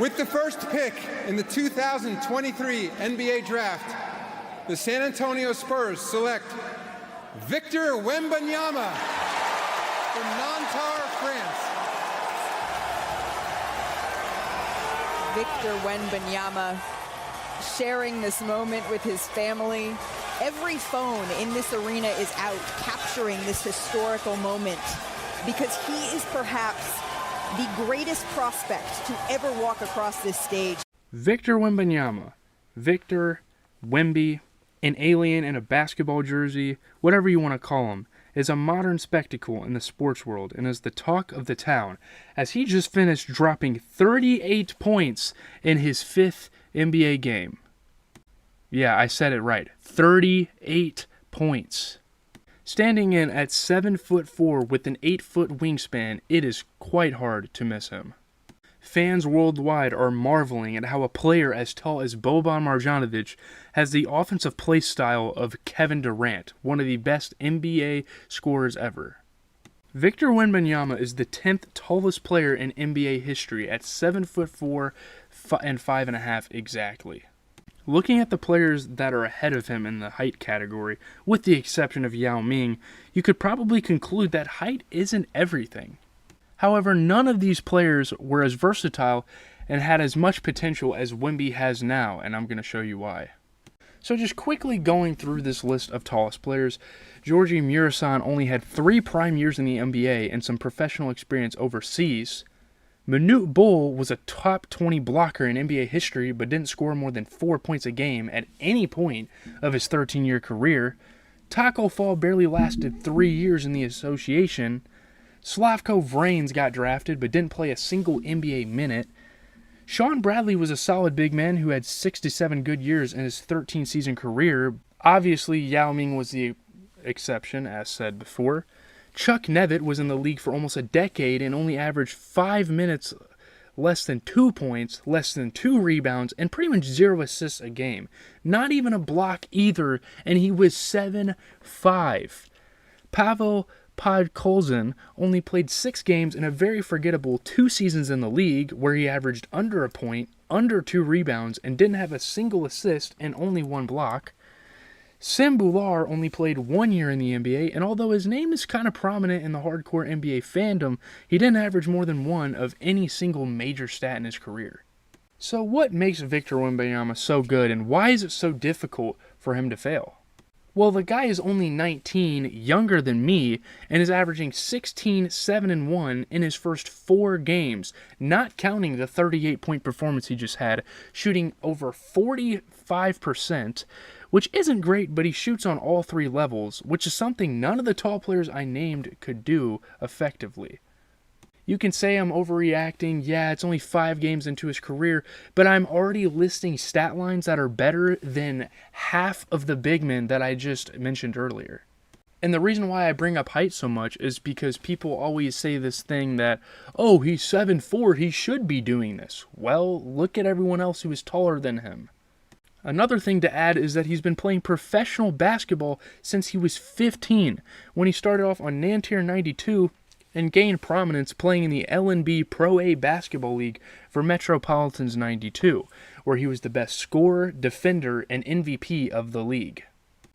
With the first pick in the 2023 NBA Draft, the San Antonio Spurs select Victor Wembanyama from Nanterre, France. Victor Wembanyama sharing this moment with his family. Every phone in this arena is out capturing this historical moment because he is perhaps the greatest prospect to ever walk across this stage. Victor Wembanyama. Victor Wemby, an alien in a basketball jersey, whatever you want to call him, is a modern spectacle in the sports world and is the talk of the town, as he just finished dropping 38 points in his 5th NBA game. Yeah, I said it right. 38 points. Standing in at 7'4" with an 8-foot wingspan, it is quite hard to miss him. Fans worldwide are marveling at how a player as tall as Boban Marjanovic has the offensive play style of Kevin Durant, one of the best NBA scorers ever. Victor Wembanyama is the 10th tallest player in NBA history at 7'4" and 5.5" exactly. Looking at the players that are ahead of him in the height category, with the exception of Yao Ming, you could probably conclude that height isn't everything. However, none of these players were as versatile and had as much potential as Wemby has now, and I'm going to show you why. So just quickly going through this list of tallest players, Georgi Murasan only had 3 prime years in the NBA and some professional experience overseas. Manute Bol was a top 20 blocker in NBA history but didn't score more than 4 points a game at any point of his 13-year career. Taco Fall barely lasted 3 years in the association. Slavko Vrains got drafted but didn't play a single NBA minute. Sean Bradley was a solid big man who had 6 to 7 good years in his 13-season career. Obviously, Yao Ming was the exception, as said before. Chuck Nevitt was in the league for almost a decade and only averaged 5 minutes, less than 2 points, less than 2 rebounds, and pretty much 0 assists a game. Not even a block either, and he was 7'5". Pavel Podkolzin only played 6 games in a very forgettable 2 seasons in the league where he averaged under a point, under 2 rebounds, and didn't have a single assist and only 1 block. Sim Bhullar only played 1 year in the NBA, and although his name is kind of prominent in the hardcore NBA fandom, he didn't average more than 1 of any single major stat in his career. So what makes Victor Wembanyama so good, and why is it so difficult for him to fail? Well, the guy is only 19, younger than me, and is averaging 16, 7, and 1 in his first 4 games, not counting the 38-point performance he just had, shooting over 45%, which isn't great, but he shoots on all 3 levels, which is something none of the tall players I named could do effectively. You can say I'm overreacting, yeah, it's only 5 games into his career, but I'm already listing stat lines that are better than half of the big men that I just mentioned earlier. And the reason why I bring up height so much is because people always say this thing that, oh, he's 7'4", he should be doing this. Well, look at everyone else who is taller than him. Another thing to add is that he's been playing professional basketball since he was 15, when he started off on Nanterre 92 and gained prominence playing in the LNB Pro A Basketball League for Metropolitans 92, where he was the best scorer, defender, and MVP of the league.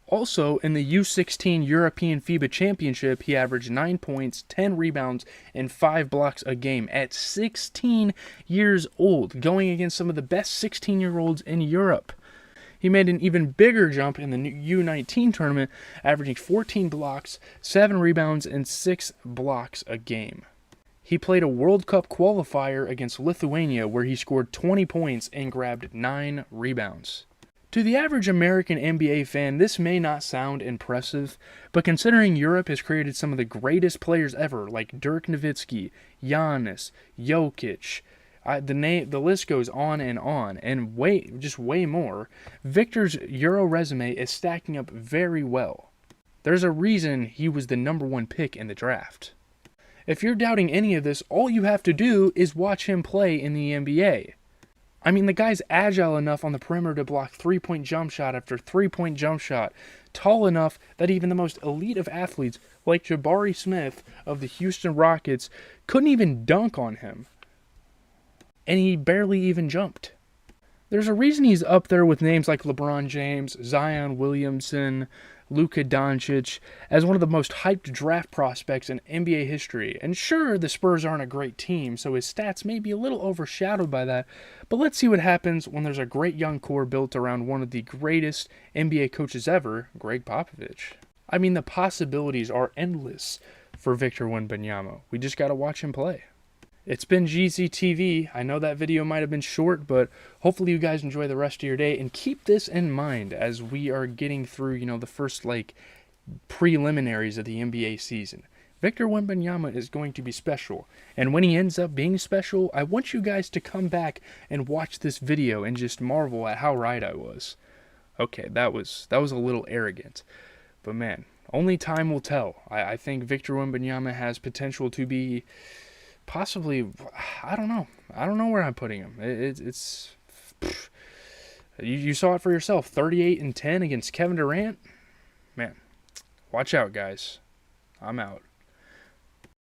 Also, in the U16 European FIBA Championship, he averaged 9 points, 10 rebounds, and 5 blocks a game at 16 years old, going against some of the best 16-year-olds in Europe. He made an even bigger jump in the U19 tournament, averaging 14 blocks, 7 rebounds, and 6 blocks a game. He played a World Cup qualifier against Lithuania where he scored 20 points and grabbed 9 rebounds. To the average American NBA fan, this may not sound impressive, but considering Europe has created some of the greatest players ever, like Dirk Nowitzki, Giannis, Jokic, the list goes on, and way more. Victor's Euro resume is stacking up very well. There's a reason he was the number 1 pick in the draft. If you're doubting any of this, all you have to do is watch him play in the NBA. I mean, the guy's agile enough on the perimeter to block 3-point jump shot after 3-point jump shot, tall enough that even the most elite of athletes, like Jabari Smith of the Houston Rockets, couldn't even dunk on him. and he barely even jumped. There's a reason he's up there with names like LeBron James, Zion Williamson, Luka Doncic as one of the most hyped draft prospects in NBA history. And sure, the Spurs aren't a great team, so his stats may be a little overshadowed by that, but let's see what happens when there's a great young core built around one of the greatest NBA coaches ever, Greg Popovich. I mean, the possibilities are endless for Victor Wembanyama. We just got to watch him play. It's been GZTV. I know that video might have been short, but hopefully you guys enjoy the rest of your day, and keep this in mind as we are getting through, the first preliminaries of the NBA season. Victor Wembanyama is going to be special, and when he ends up being special, I want you guys to come back and watch this video and just marvel at how right I was. Okay, that was a little arrogant, but man, only time will tell. I think Victor Wembanyama has potential to be possibly, I don't know where I'm putting him. You saw it for yourself. 38-10 against Kevin Durant. Man, watch out, guys. I'm out.